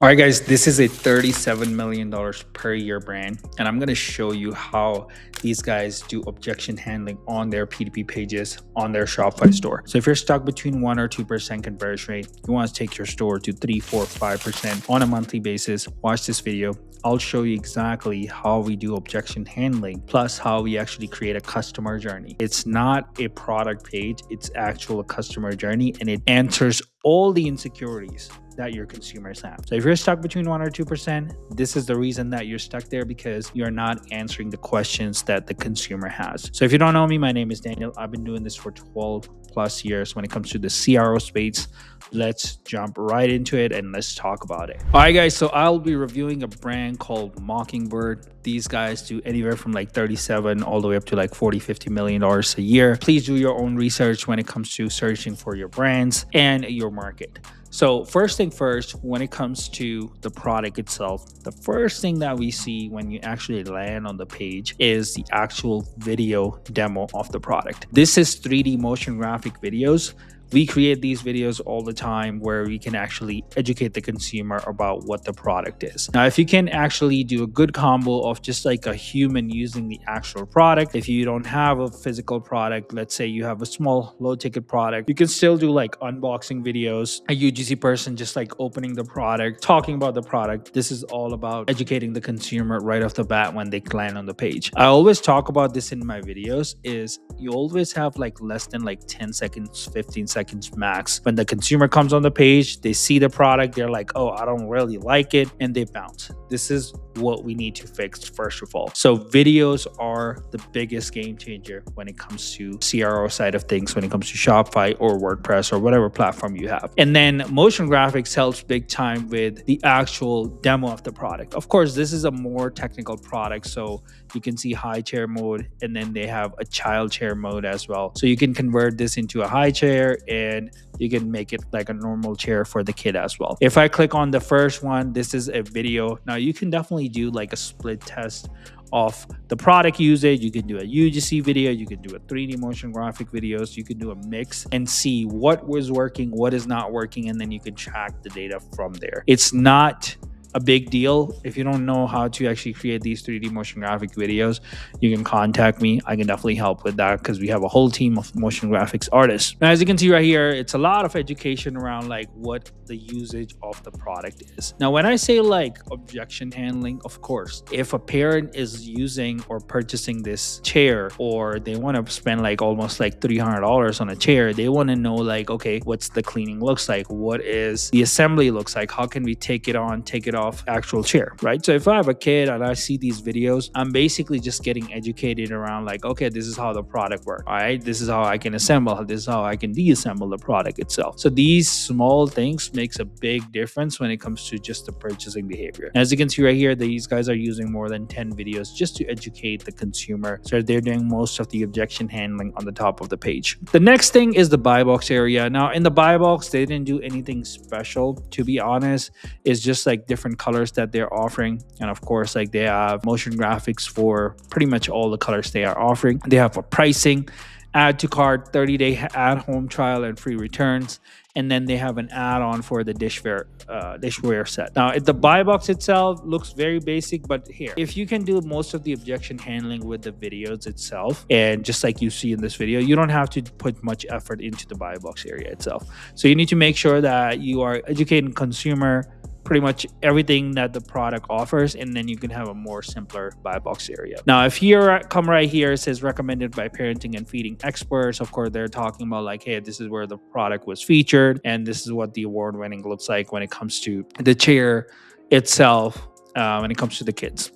All right, guys, this is a $37 million per year brand, and I'm going to show you how these guys do objection handling on their P2P pages on their Shopify store. So if you're stuck between 1 or 2% conversion rate, you want to take your store to 3, 4, 5% on a monthly basis, watch this video. I'll show you exactly how we do objection handling, plus how we actually create a customer journey. It's not a product page, it's actual customer journey, and it answers all the insecurities that your consumers have. So if you're stuck between 1 or 2%, this is the reason that you're stuck there, because you're not answering the questions that the consumer has. So if you don't know me, my name is Daniel. I've been doing this for 12 plus years when it comes to the CRO space. Let's jump right into it and let's talk about it. All right, guys, so I'll be reviewing a brand called Mockingbird. These guys do anywhere from like 37 all the way up to like 40, $50 million a year. Please do your own research when it comes to searching for your brands and your market. So first thing first, when it comes to the product itself, the first thing that we see when you actually land on the page is the actual video demo of the product. This is 3D motion graphic videos. We create these videos all the time where we can actually educate the consumer about what the product is. Now, if you can actually do a good combo of just like a human using the actual product, if you don't have a physical product, let's say you have a small low ticket product, you can still do like unboxing videos, a UGC person just like opening the product, talking about the product. This is all about educating the consumer right off the bat when they land on the page. I always talk about this in my videos is you always have like less than like 10 seconds, 15 seconds max. When the consumer comes on the page, they see the product, they're like, oh, I don't really like it, and they bounce. This is what we need to fix first of all. So videos are the biggest game changer when it comes to CRO side of things, when it comes to Shopify or WordPress or whatever platform you have. And then motion graphics helps big time with the actual demo of the product. Of course, this is a more technical product, so you can see high chair mode, and then they have a child chair mode as well. So you can convert this into a high chair and you can make it like a normal chair for the kid as well. If I click on the first one, this is a video. Now you can definitely do like a split test of the product usage. You can do a UGC video, you can do a 3D motion graphic videos, you can do a mix and see what was working, what is not working, and then you can track the data from there. It's not a big deal. If you don't know how to actually create these 3D motion graphic videos, you can contact me. I can definitely help with that because we have a whole team of motion graphics artists. Now, as you can see right here, it's a lot of education around like what the usage of the product is. Now, when I say like objection handling, of course, if a parent is using or purchasing this chair, or they want to spend like almost like $300 on a chair, they want to know like, okay, what's the cleaning looks like? What is the assembly looks like? How can we take it on, take it off actual chair, right? So if I have a kid and I see these videos, I'm basically just getting educated around like, okay, this is how the product works. All right, this is how I can assemble, this is how I can deassemble the product itself. So these small things makes a big difference when it comes to just the purchasing behavior. As you can see right here, these guys are using more than 10 videos just to educate the consumer. So they're doing most of the objection handling on the top of the page. The next thing is the buy box area. Now in the buy box, they didn't do anything special, to be honest. It's just like different colors that they're offering, and of course like they have motion graphics for pretty much all the colors they are offering. They have a pricing, add to cart, 30-day at-home trial and free returns, and then they have an add-on for the dishware set. Now the buy box itself looks very basic, but here, if you can do most of the objection handling with the videos itself, and just like you see in this video, you don't have to put much effort into the buy box area itself. So you need to make sure that you are educating consumer pretty much everything that the product offers, and then you can have a more simpler buy box area. Now, if you come right here, it says recommended by parenting and feeding experts. Of course, they're talking about like, hey, this is where the product was featured, and this is what the award winning looks like when it comes to the chair itself, when it comes to the kids.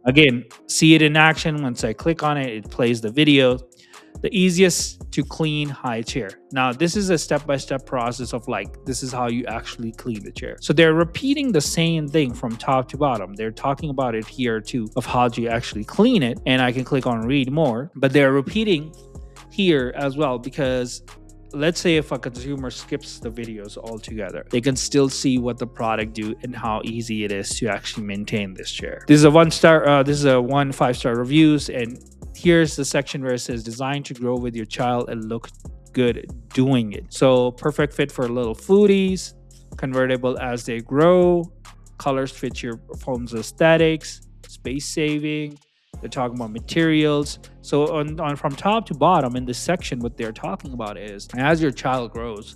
Again, see it in action. Once I click on it, it plays the video. The easiest to clean high chair. Now, this is a step-by-step process of like, this is how you actually clean the chair. So they're repeating the same thing from top to bottom. They're talking about it here too, of how to actually clean it. And I can click on read more, but they're repeating here as well, because let's say if a consumer skips the videos altogether, they can still see what the product do and how easy it is to actually maintain this chair. This is a 5-star reviews, and here's the section where it says designed to grow with your child and look good doing it. So perfect fit for little foodies, convertible as they grow, colors fit your phone's aesthetics, space saving. They're talking about materials. So on from top to bottom in this section, what they're talking about is as your child grows,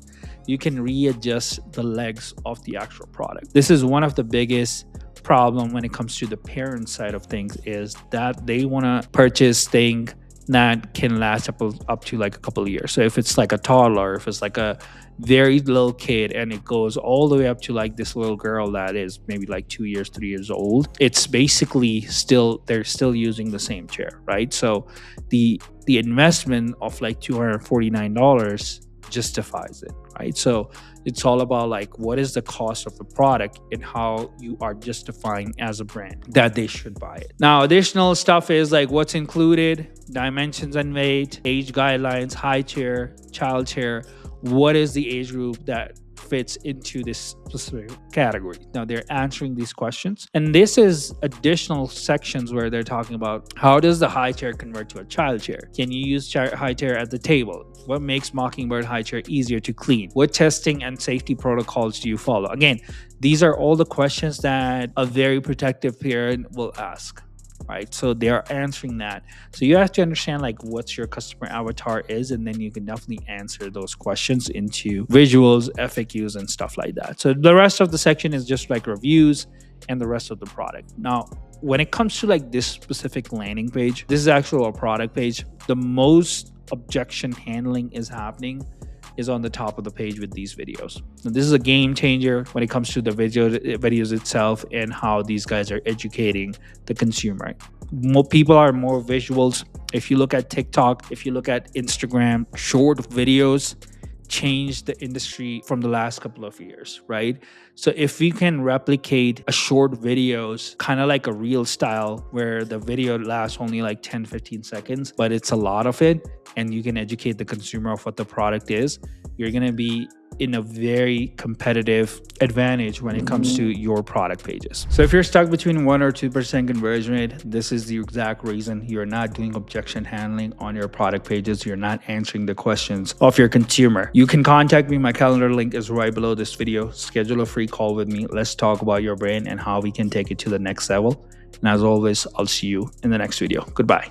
you can readjust the legs of the actual product. This is one of the biggest problem when it comes to the parent side of things, is that they want to purchase things that can last up to like a couple of years. So if it's like a toddler, if it's like a very little kid and it goes all the way up to like this little girl that is maybe like 2 years, 3 years old, it's basically they're still using the same chair, right? So the investment of like $249 justifies it, right? So it's all about like what is the cost of the product and how you are justifying as a brand that they should buy it. Now, additional stuff is like what's included, dimensions and weight, age guidelines, high chair, child chair, what is the age group that fits into this specific category. Now they're answering these questions, and this is additional sections where they're talking about how does the high chair convert to a child chair? Can you use high chair at the table? What makes Mockingbird high chair easier to clean? What testing and safety protocols do you follow? Again, these are all the questions that a very protective parent will ask, right? So they are answering that. So you have to understand like what's your customer avatar is, and then you can definitely answer those questions into visuals, FAQs, and stuff like that. So the rest of the section is just like reviews and the rest of the product. Now, when it comes to like this specific landing page, this is actually a product page. The most objection handling is happening is on the top of the page with these videos. And this is a game changer when it comes to the videos itself and how these guys are educating the consumer. More people are more visuals. If you look at TikTok, if you look at Instagram, short videos changed the industry from the last couple of years, right? So if we can replicate a short videos, kind of like a reel style where the video lasts only like 10-15 seconds, but it's a lot of it, and you can educate the consumer of what the product is, you're going to be in a very competitive advantage when it comes to your product pages. So if you're stuck between 1 or 2% conversion rate, this is the exact reason you're not doing objection handling on your product pages. You're not answering the questions of your consumer. You can contact me. My calendar link is right below this video. Schedule a free call with me. Let's talk about your brand and how we can take it to the next level. And as always, I'll see you in the next video. Goodbye.